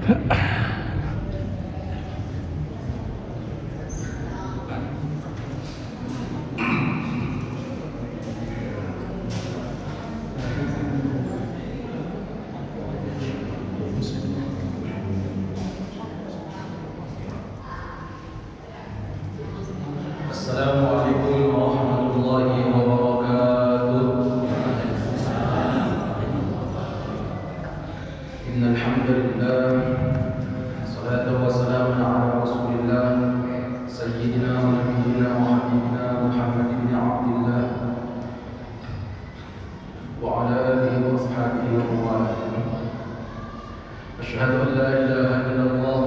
Assalamualaikum warahmatullahi wabarakatuh. Innal hamdalillah, salatu wassalamu ala Rasulillah sayyidina wa nabiyyina wa habibina Muhammad ibn Abdullah wa ala alihi wa ashabihi wa mawalah. Asyhadu an la ilaha illallah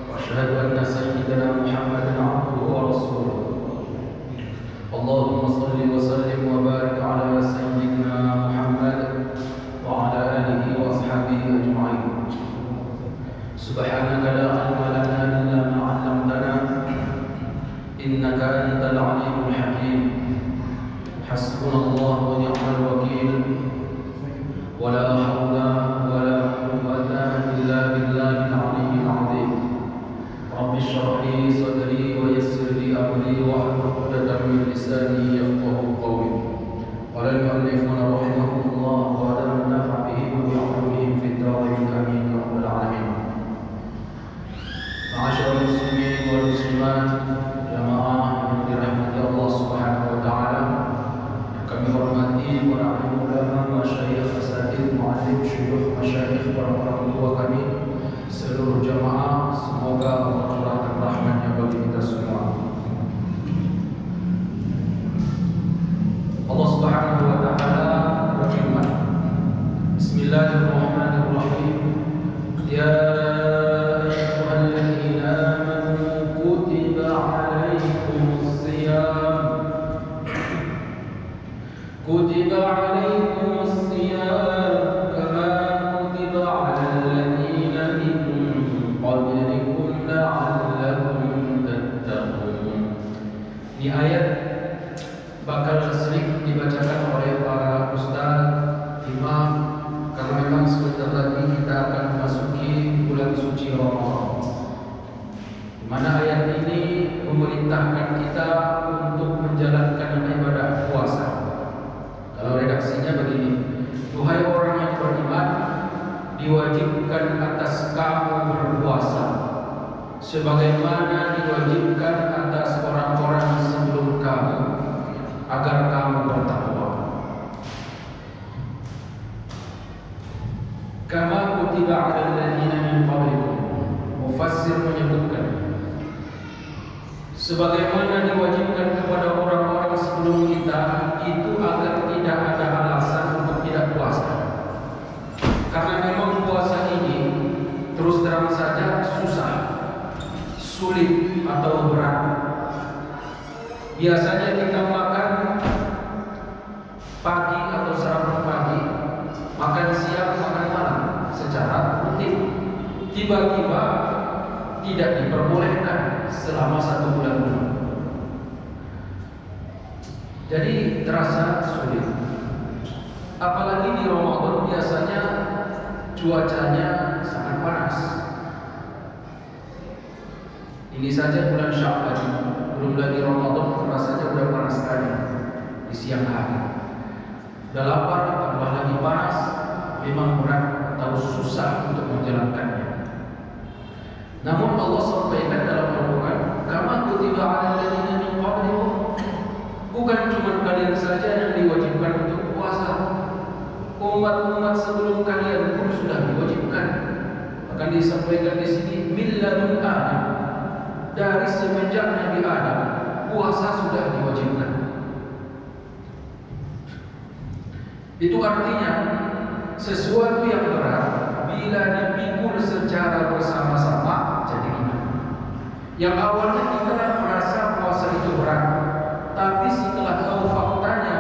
wa asyhadu anna sayyidina Muhammadan abduhu wa rasuluh. Allahumma salli wa sallim wa barik ala sayyidina Muhammad wa ala alihi wa ashabihi ajma'in. Subhanaka la ilma lana illa ma 'allamtana innaka antal alimul hakim. Hasbunallahu wa ni'mal wakeel. Wa la hawla wa la quwwata illa billahil 'aliyyil 'azim. Rabbi shrah li sadri wa yassir li amri wa hlul 'uqdatam min lisani yafqahu qawli. Qala al-mu'allifun rahimahullah wa la nafa'a bihim wa bi'ulumihim fid dharain amin ya rabbal alamin. Ma'asyiral muslimin wal muslimat, jamaah yang dirahmati Allah Subhanahu wa taala, yang kami hormati para ulama, masyayikh, asatidz, muallim, syuyukh, masyayikh, para orang tua kami, seluruh jamaah, semoga Allah curahkan rahmat-Nya bagi kita semua. Allah Subhanahu wa taala berfirman, Bismillahirrahmanirrahim. Ya ayyuhalladzina amanu kutiba 'alaikumus shiyam. Kutiba 'alaikumus shiyam kama kutiba 'alal ladzina min qablikum la'allakum tattaqun. Ini ayat bakal sering dibacakan oleh para ustaz, imam, karena memang sebentar lagi kita akan memasuki bulan suci Ramadan, di mana ayat ini memerintahkan kita untuk menjalankan ibadah puasa. Kalau redaksinya begini, duhai orang yang beriman, diwajibkan atas kamu berpuasa sebagaimana diwajibkan atas orang-orang sebelum kamu, agar kamu bertakwa. Kama kutiba 'alal ladzina min qablikum. Mufassir menyebutkan sebagaimana diwajibkan kepada orang-orang sebelum kita, itu agar tidak ada alasan untuk tidak puasa. Karena memang puasa ini terus terang saja susah, sulit atau berat. Biasanya kita makan pagi atau sarapan pagi, makan siang, makan malam secara rutin. Tiba-tiba tidak diperbolehkan selama 1 bulan penuh. Jadi terasa sulit. Apalagi di Ramadan biasanya cuacanya sangat panas. Ini saja bulan Sya'ban, belum lagi Ramadan, rasanya udah panas sekali di siang hari. Udah lapar, tambah lagi panas, memang berat atau susah untuk menjalankannya. Namun Allah sampaikan dalam Al-Quran, kama kutiba 'alal ladzina min qablikum. Bukan cuma kalian saja yang diwajibkan untuk puasa, umat-umat sebelum kalian pun sudah diwajibkan. Akan disampaikan di sini, min ladun Adam, dari semenjak Nabi Adam puasa sudah diwajibkan. Itu artinya sesuatu yang berat bila dipikul secara bersama-sama jadi ringan. Yang awalnya kita merasa puasa itu berat, tapi setelah tahu faktanya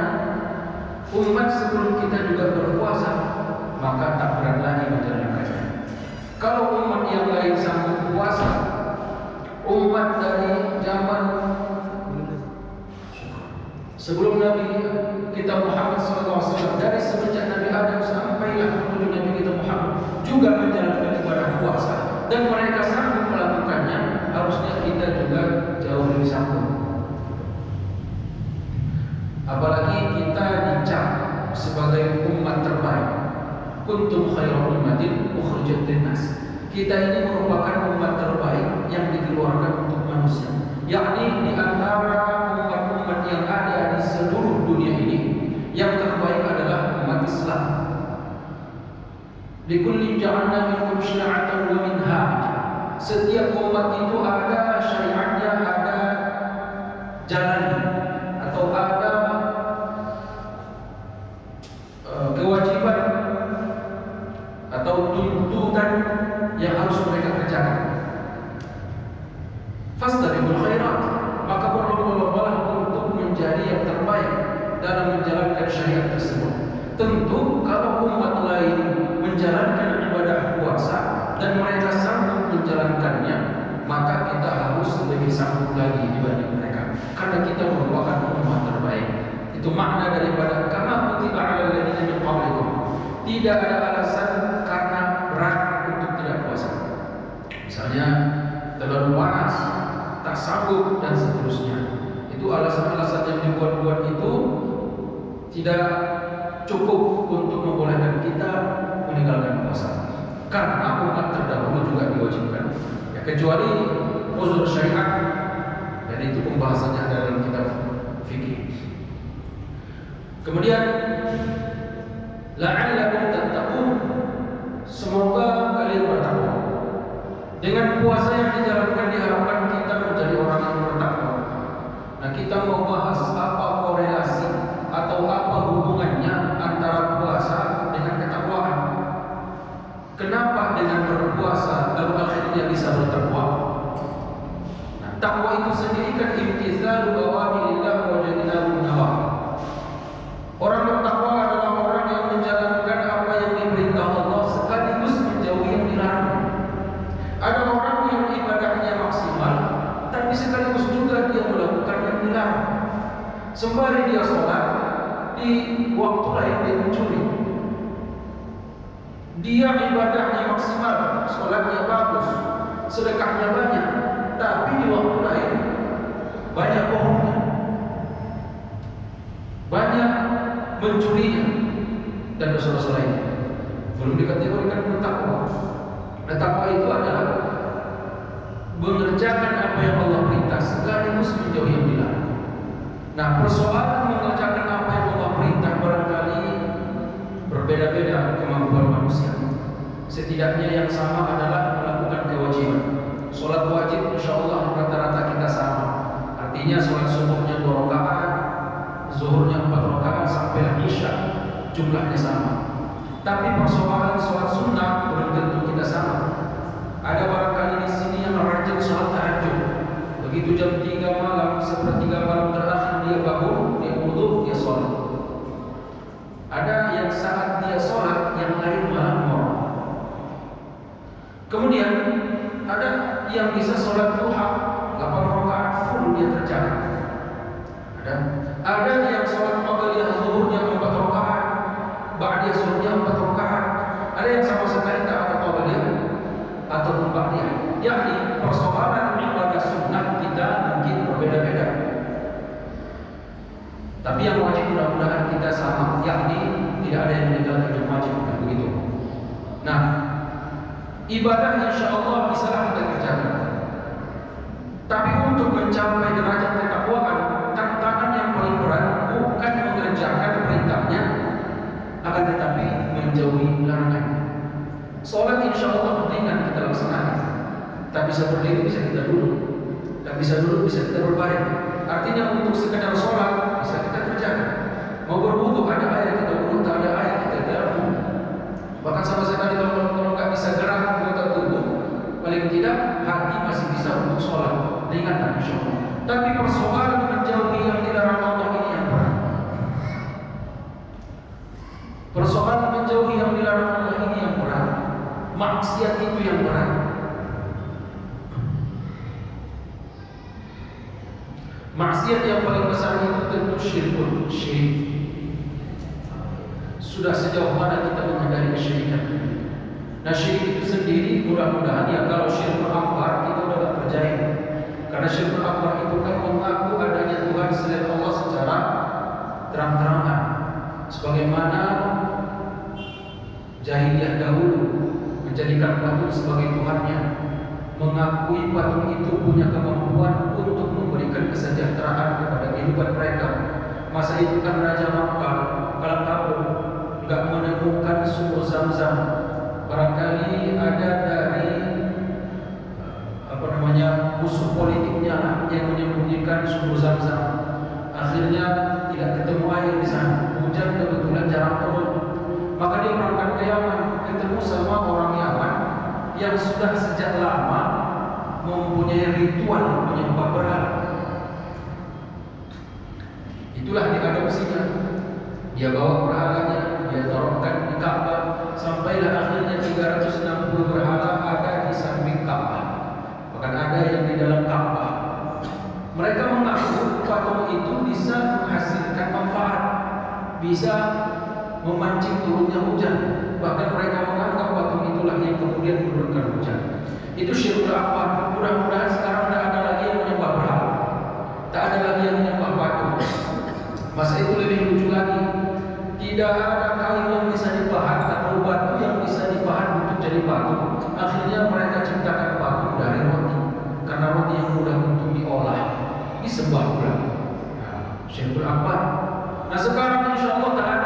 umat sebelum kita juga berpuasa, maka tak berat lagi menjalankannya. Kalau umat yang lain sanggup puasa, umat dari zaman sebelum Nabi kita Muhammad SAW, dari semenjak Nabi Adam sampailah menuju Nabi kita Muhammad, juga menjalankan ibadah puasa dan mereka sanggup melakukannya, harusnya kita juga jauh lebih sanggup. Apalagi kita dicap sebagai umat terbaik. Kuntum khairu ummatin ukhrijat linnas. Kita ini merupakan umat terbaik yang dikeluarkan untuk manusia, yakni di antara umat-umat yang ada di seluruh dunia ini, yang terbaik adalah umat Islam. Likulli ja'alna minkum syir'atan wa minhaja. Setiap umat itu ada syariatnya, ada jalannya, atau ada kewajiban atau tuntutan yang harus mereka kerjakan. Fastabiqul khairat, maka berlomba-lombalah untuk menjadi yang terbaik dalam menjalankan syariat tersebut. Tentu kalau umat lain menjalankan ibadah puasa dan mereka sanggup menjalankannya, maka kita harus lebih sanggup lagi dibanding mereka, karena kita merupakan umat terbaik. Itu makna daripada kama kutiba 'alal ladzina min qablikum. Tidak ada alasan karena berat untuk tidak puasa. Misalnya terlalu panas, tak sanggup dan seterusnya. Itu alasan-alasan yang dibuat-buat itu tidak cukup untuk membolehkan kita meninggalkan puasa. Karena umat terdahulu juga diwajibkan. Ya, kecuali uzur syariat, dan itu pembahasannya dalam kitab fikih. Kemudian la'allakum tattaqun, semoga kalian bertakwa. Dengan puasa yang dijalankan diharapkan kita menjadi orang yang bertakwa. Nah, kita mau bahas apa korelasi atau apa hubungannya antara puasa dengan ketakwaan. Kenapa dengan berpuasa lalu akhirnya bisa bertakwa? Nah, takwa itu sendiri kan imtitsalu awamirillah wa ijtinabun nawahi. Orang bertakwa adalah orang yang menjalankan apa yang diperintah Allah sekaligus menjauhi yang dilarang. Ada orang yang ibadahnya maksimal, tapi sekaligus juga dia melakukan yang dilarang. Sembari dia sholat, di waktu lain dia mencuri. Dia ibadahnya maksimal, sholatnya bagus, sedekahnya banyak, tapi di waktu lain banyak bohongnya, banyak mencurinya dan dosa-dosa lainnya. Belum dikategorikan bertakwa. Takwa itu adalah mengerjakan apa yang Allah perintah sekaligus menjauhi yang dilarang. Nah, persoalan mengerjakan apa yang Allah perintah barangkali berbeda-beda kemampuan manusia. Setidaknya yang sama adalah melakukan kewajiban. Sholat wajib insyaallah rata-rata kita sama. Artinya sholat subuhnya 2 rakaat, zuhurnya 4 rakaat sampai isya jumlahnya sama. Tapi persoalan sholat sunnah belum tentu kita sama. Ada barangkali di sini yang rajin sholat tahajud. Begitu jam 3 malam, sepertiga malam terakhir dia bangun, dia wudu, dia sholat. Ada yang saat dia sholat, yang lain malam mau. Kemudian ada yang bisa sholat duha 8 rakaat full dia kerjakan. Ada yang sholat qabliyah zuhurnya 4 rakaat, ba'diyah zuhurnya 4 rakaat. Ada yang sama sekali tak ada qabliyah ataupun ba'diyah. Yakni persoalan ibadah sunnah kita mungkin berbeda-beda. Tapi yang wajib mudah-mudahan kita sama, yakni tidak ada yang meninggalkan yang wajib, begitu. Nah, ibadah insyaallah bisa kita kerjakan. Tapi untuk mencapai derajat ketakwaan, tantangan yang paling berat bukan mengerjakan perintahnya, akan tetapi menjauhi larangannya. Sholat insyaallah ringan kita laksanakan. Tak bisa berdiri, bisa kita duduk. Tak bisa duduk, bisa kita berbaring. Artinya untuk sekedar sholat bisa kita kerjakan. Mau berwudu, ada air kita wudu, tak ada air kita tidak wudu. Bahkan sama sekali kalau nggak bisa gerak anggota tubuh, paling tidak hati masih bisa untuk sholat ringan dan insyaallah. Tapi persoalan menjauhi yang dilarang Allah ini yang berat. Persoalan menjauhi yang dilarang Allah ini yang berat. Maksiat itu yang berat. Maksiat yang paling besar itu tentu syirik. Sudah sejauh mana kita menghindari kesyirikan? Nah, syirik itu sendiri mudah-mudahan ya kalau syirkul akbar kita udah gak percaya. Karena syirkul akbar itu kan mengaku adanya Tuhan selain Allah secara terang-terangan. Sebagaimana jahiliyah dahulu menjadikan patung sebagai Tuhannya, mengakui patung itu punya kemampuan untuk memberikan kesejahteraan kepada kehidupan mereka. Masa itu kan Raja Makkah kalah kabur, nggak menemukan sumur Zam-Zam. Barangkali ada dari musuh politiknya yang menyembunyikan sumur Zam-Zam. Akhirnya tidak ketemu air di sana. Hujan kebetulan jarang turun. Maka dia berangkat ke Yaman, ketemu sama orang Yaman yang sudah sejak lama mempunyai ritual menyembah berhala. Itulah diadopsinya. Dia bawa berhalanya, dia taruhkan di Ka'bah, sampailah akhirnya 360 berhala ada di samping Ka'bah. Bahkan ada yang di dalam Ka'bah. Mereka mengaku patung itu bisa menghasilkan manfaat, bisa memancing turunnya hujan. Bahkan mereka menganggap patung itulah yang kemudian menurunkan hujan. Itu syirkul akbar. Mudah-mudahan sekarang tidak ada lagi yang menyembah berhala, tak ada lagi yang menyembah patung. Masa itu lebih lucu lagi. Tidak ada kayu yang bisa dipahat atau batu yang bisa dipahat untuk jadi patung. Akhirnya mereka ciptakan patung dari roti, karena roti yang mudah untuk diolah disembah pula. Syirkul akbar. Nah sekarang insya Allah tak ada